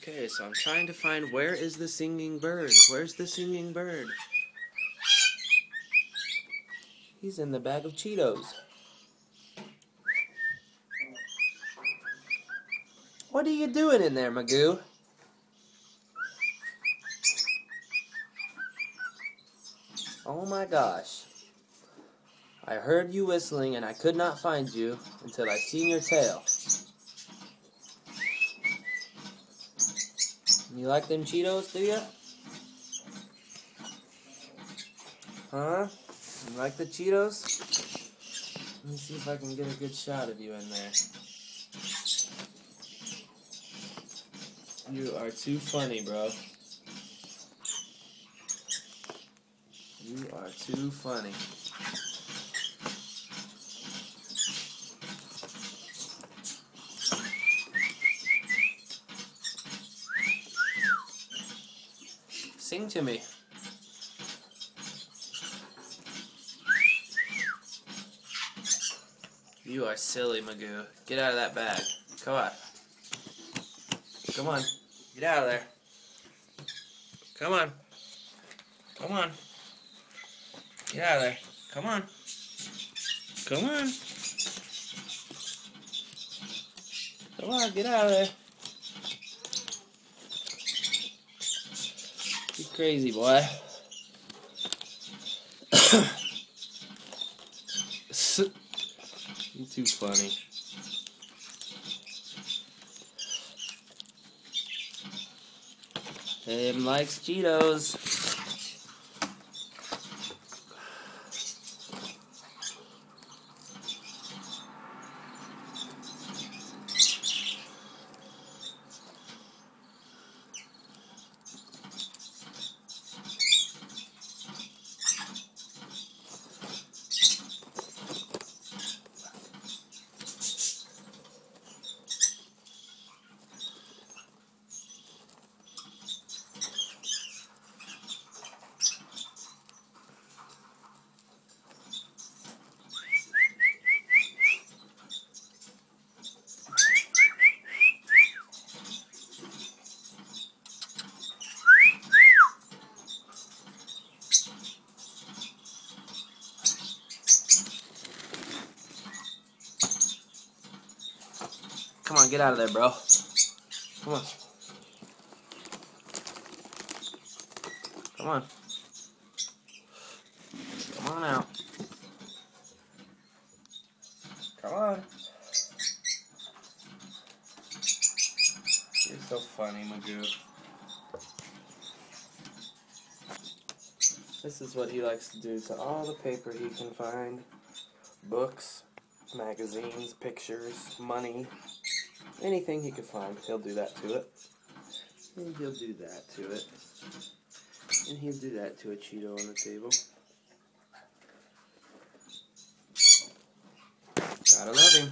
Okay, so I'm trying to find where is the singing bird? Where's the singing bird? He's in the bag of Cheetos. What are you doing in there, Magoo? Oh my gosh. I heard you whistling and I could not find you until I seen your tail. You like them Cheetos, do you? Huh? You like the Cheetos? Let me see if I can get a good shot of you in there. You are too funny, bro. You are too funny. Sing to me. You are silly, Magoo. Get out of that bag. Come on. Come on. Get out of there. Come on. Come on. Get out of there. Come on. Come on. Come on, get out of there. You crazy boy. You're too funny. Him likes Cheetos. Come on, get out of there, bro. Come on. Come on. Come on out. Come on. You're so funny, Magoo. This is what he likes to do to all the paper he can find. Books, magazines, pictures, money. Anything he could find, he'll do that to it. And he'll do that to it. And he'll do that to a Cheeto on the table. Gotta love him.